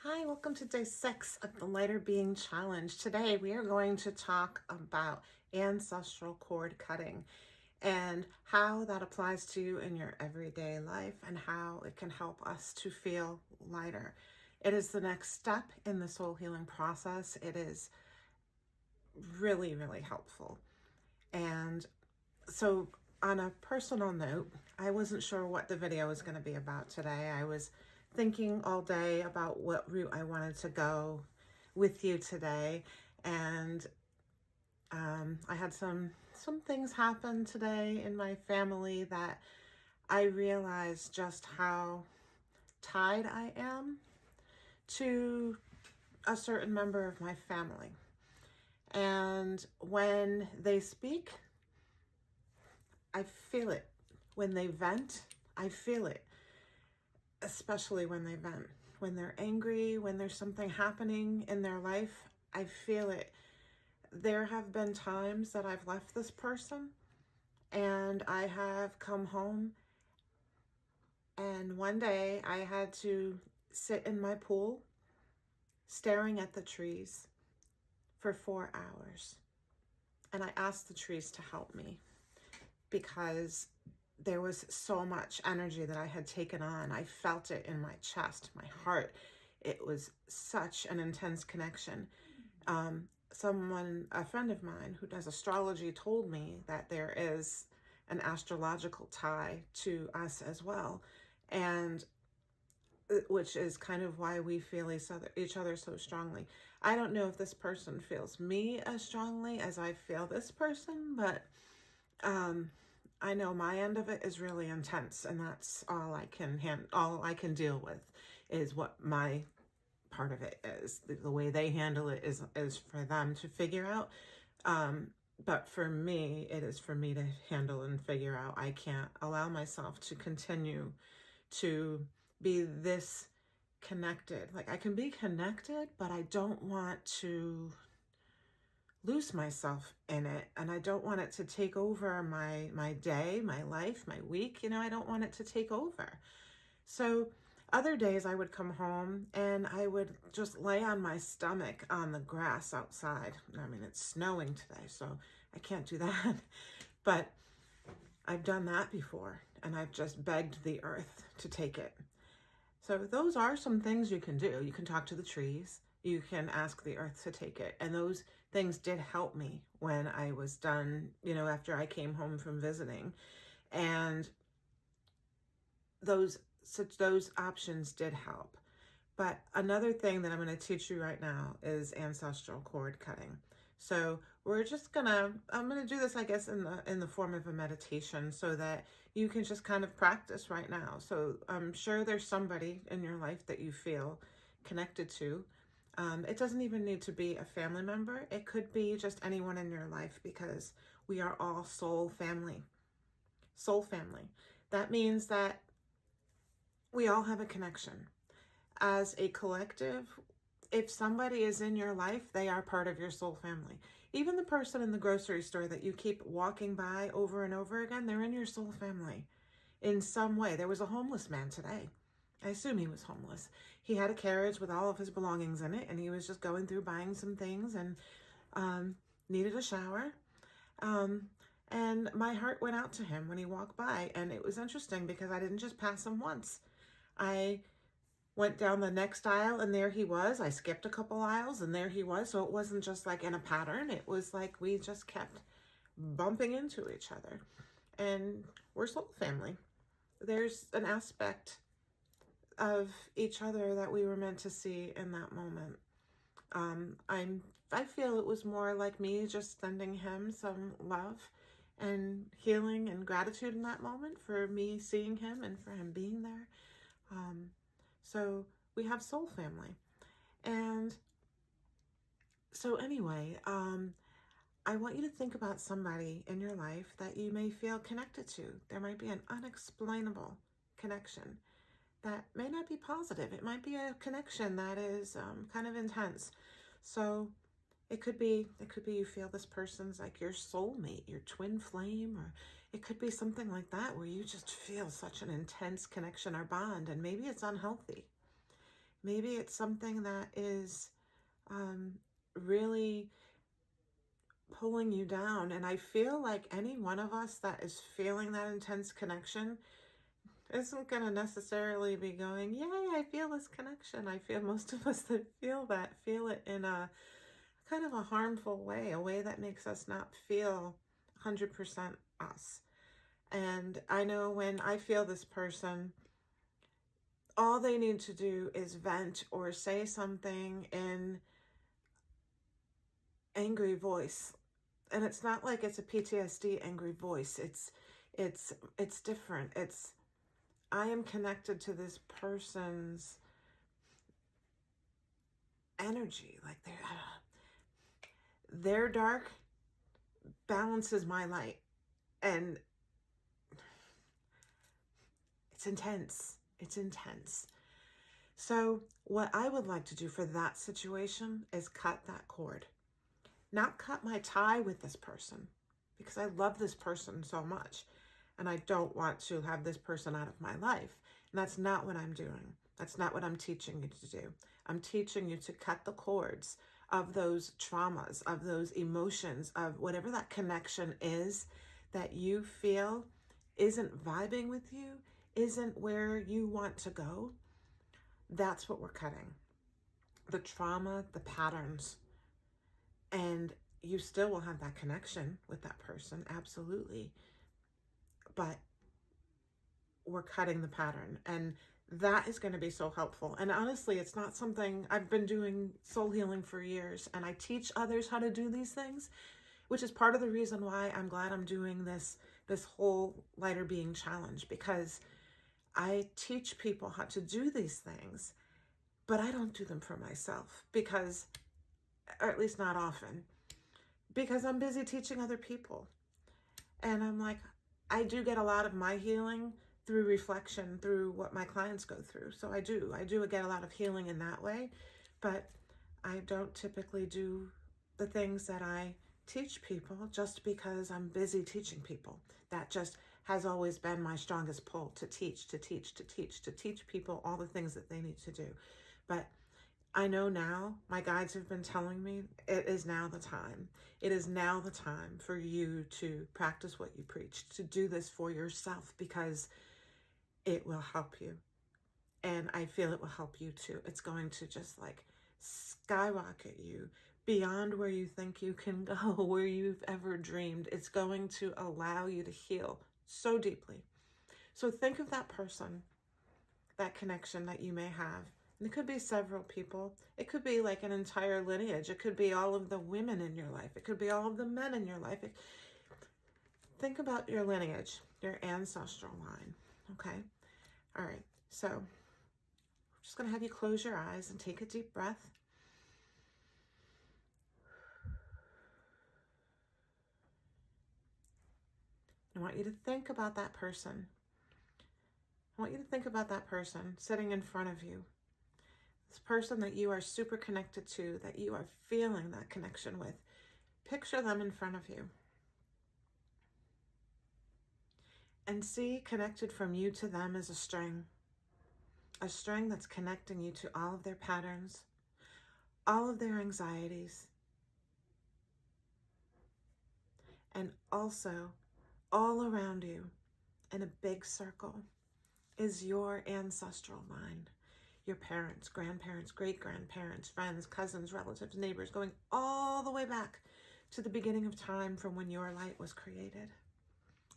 Hi, welcome to day 6 of the Lighter Being Challenge. Today we are going to talk about ancestral cord cutting and how that applies to you in your everyday life and how it can help us to feel lighter. It is the next step in the soul healing process. It is really, really helpful. And so on a personal note, I wasn't sure what the video was going to be about today. I was thinking all day about what route I wanted to go with you today, and I had some things happen today in my family that I realized just how tied I am to a certain member of my family. And when they speak, I feel it. When they vent, I feel it. Especially when they vent. When they're angry, when there's something happening in their life, I feel it. There have been times that I've left this person and I have come home, and one day I had to sit in my pool staring at the trees for 4 hours. And I asked the trees to help me because there was so much energy that I had taken on. I felt it in my chest, my heart. It was such an intense connection. A friend of mine who does astrology told me that there is an astrological tie to us as well. And which is kind of why we feel each other so strongly. I don't know if this person feels me as strongly as I feel this person, but I know my end of it is really intense, and that's all I can deal with is what my part of it is. The way they handle it is for them to figure out. But for me, it is for me to handle and figure out. I can't allow myself to continue to be this connected. Like, I can be connected, but I don't want to lose myself in it, and I don't want it to take over my day, my life, my week. I don't want it to take over. So other days I would come home and I would just lay on my stomach on the grass outside. I mean, it's snowing today, so I can't do that. But I've done that before, and I've just begged the earth to take it. So those are some things you can do. You can talk to the trees. You can ask the earth to take it. And those things did help me when I was done, after I came home from visiting. And those options did help. But another thing that I'm going to teach you right now is ancestral cord cutting. So I'm going to do this, I guess, in the form of a meditation so that you can just kind of practice right now. So I'm sure there's somebody in your life that you feel connected to. It doesn't even need to be a family member. It could be just anyone in your life, because we are all soul family. Soul family. That means that we all have a connection. As a collective, if somebody is in your life, they are part of your soul family. Even the person in the grocery store that you keep walking by over and over again, they're in your soul family in some way. There was a homeless man today. I assume he was homeless. He had a carriage with all of his belongings in it, and he was just going through buying some things and needed a shower. And my heart went out to him when he walked by, and it was interesting because I didn't just pass him once. I went down the next aisle and there he was. I skipped a couple aisles and there he was. So it wasn't just like in a pattern. It was like we just kept bumping into each other. And we're soul family. There's an aspect of each other that we were meant to see in that moment. I feel it was more like me just sending him some love and healing and gratitude in that moment for me seeing him and for him being there. So we have soul family. And so anyway, I want you to think about somebody in your life that you may feel connected to. There might be an unexplainable connection that may not be positive. It might be a connection that is kind of intense. So it could be you feel this person's like your soulmate, your twin flame, or it could be something like that where you just feel such an intense connection or bond, and maybe it's unhealthy. Maybe it's something that is really pulling you down. And I feel like any one of us that is feeling that intense connection isn't going to necessarily be going, yay, I feel this connection. I feel most of us that feel it in a kind of a harmful way, a way that makes us not feel 100% us. And I know when I feel this person, all they need to do is vent or say something in angry voice. And it's not like it's a PTSD angry voice. It's different. It's, I am connected to this person's energy. Like their dark balances my light. And it's intense. It's intense. So what I would like to do for that situation is cut that cord. Not cut my tie with this person, because I love this person so much and I don't want to have this person out of my life. And that's not what I'm doing. That's not what I'm teaching you to do. I'm teaching you to cut the cords of those traumas, of those emotions, of whatever that connection is that you feel isn't vibing with you, isn't where you want to go. That's what we're cutting. The trauma, the patterns. And you still will have that connection with that person, absolutely. But we're cutting the pattern. And that is going to be so helpful. And honestly, it's not something, I've been doing soul healing for years, and I teach others how to do these things, which is part of the reason why I'm glad I'm doing this whole Lighter Being Challenge, because I teach people how to do these things, but I don't do them for myself, because, or at least not often, because I'm busy teaching other people. And I'm like, I do get a lot of my healing through reflection, through what my clients go through. So I do get a lot of healing in that way, but I don't typically do the things that I teach people just because I'm busy teaching people. That just has always been my strongest pull, to teach people all the things that they need to do. But I know now, my guides have been telling me, it is now the time. It is now the time for you to practice what you preach, to do this for yourself, because it will help you. And I feel it will help you too. It's going to just like skyrocket you beyond where you think you can go, where you've ever dreamed. It's going to allow you to heal so deeply. So think of that person, that connection that you may have. And it could be several people. It could be like an entire lineage. It could be all of the women in your life. It could be all of the men in your life. Think about your lineage, your ancestral line, okay? All right, so I'm just going to have you close your eyes and take a deep breath. I want you to think about that person. I want you to think about that person sitting in front of you. This person that you are super connected to, that you are feeling that connection with. Picture them in front of you. And see, connected from you to them is a string that's connecting you to all of their patterns, all of their anxieties, and also all around you in a big circle is your ancestral line. Your parents, grandparents, great-grandparents, friends, cousins, relatives, neighbors, going all the way back to the beginning of time from when your light was created.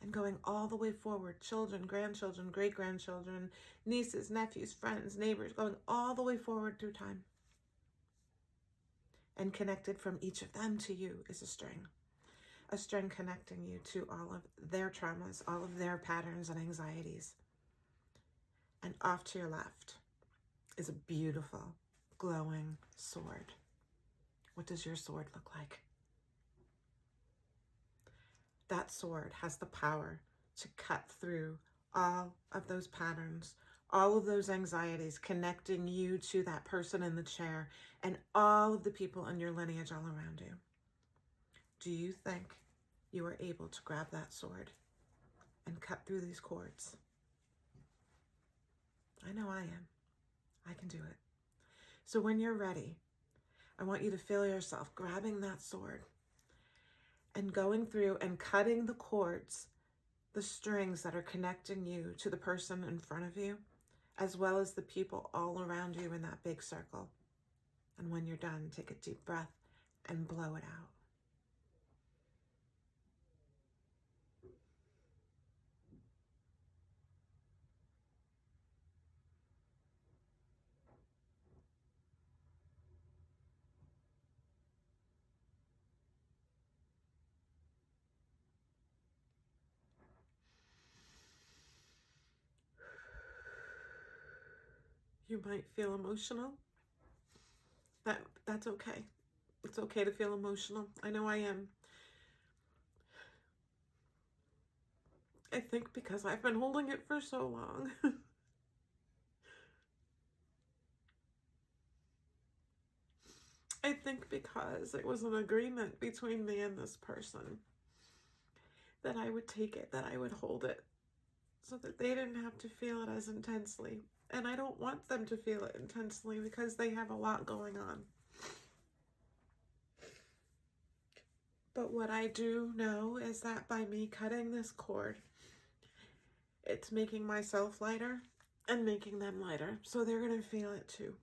And going all the way forward, children, grandchildren, great-grandchildren, nieces, nephews, friends, neighbors, going all the way forward through time. And connected from each of them to you is a string connecting you to all of their traumas, all of their patterns and anxieties. And off to your left is a beautiful, glowing sword. What does your sword look like? That sword has the power to cut through all of those patterns, all of those anxieties, connecting you to that person in the chair and all of the people in your lineage all around you. Do you think you are able to grab that sword and cut through these cords? I know I am. I can do it. So when you're ready, I want you to feel yourself grabbing that sword and going through and cutting the cords, the strings that are connecting you to the person in front of you, as well as the people all around you in that big circle. And when you're done, take a deep breath and blow it out. You might feel emotional. That's okay. It's okay to feel emotional. I know I am. I think because I've been holding it for so long. I think because it was an agreement between me and this person that I would take it, that I would hold it, so that they didn't have to feel it as intensely. And I don't want them to feel it intensely because they have a lot going on. But what I do know is that by me cutting this cord, it's making myself lighter and making them lighter. So they're going to feel it too.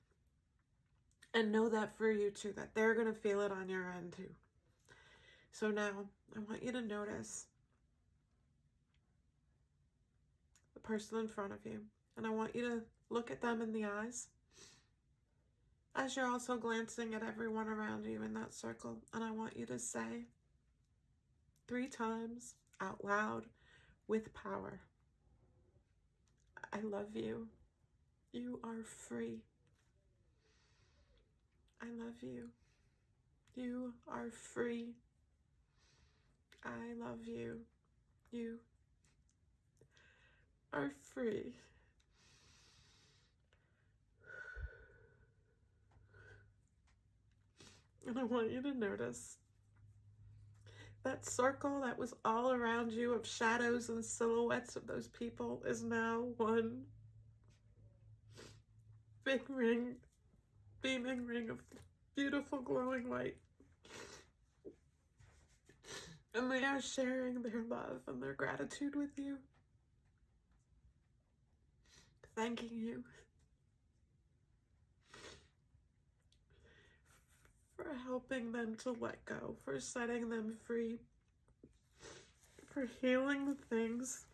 And know that for you too, that they're going to feel it on your end too. So now I want you to notice the person in front of you. And I want you to look at them in the eyes as you're also glancing at everyone around you in that circle. And I want you to say 3 times out loud with power, I love you. You are free. I love you. You are free. I love you. You are free. And I want you to notice that circle that was all around you of shadows and silhouettes of those people is now one big ring, beaming ring of beautiful glowing light. And they are sharing their love and their gratitude with you. Thanking you for helping them to let go, for setting them free, for healing the things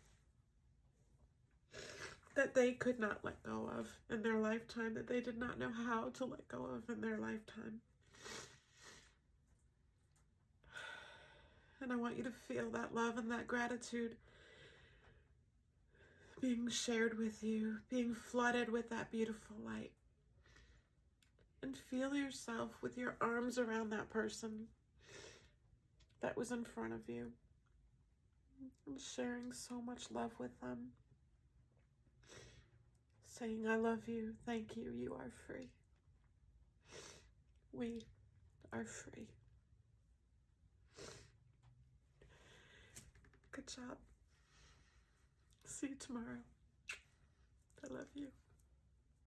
that they could not let go of in their lifetime, that they did not know how to let go of in their lifetime. And I want you to feel that love and that gratitude being shared with you, being flooded with that beautiful light. And feel yourself with your arms around that person that was in front of you, and sharing so much love with them. Saying, I love you, thank you, you are free. We are free. Good job. See you tomorrow. I love you.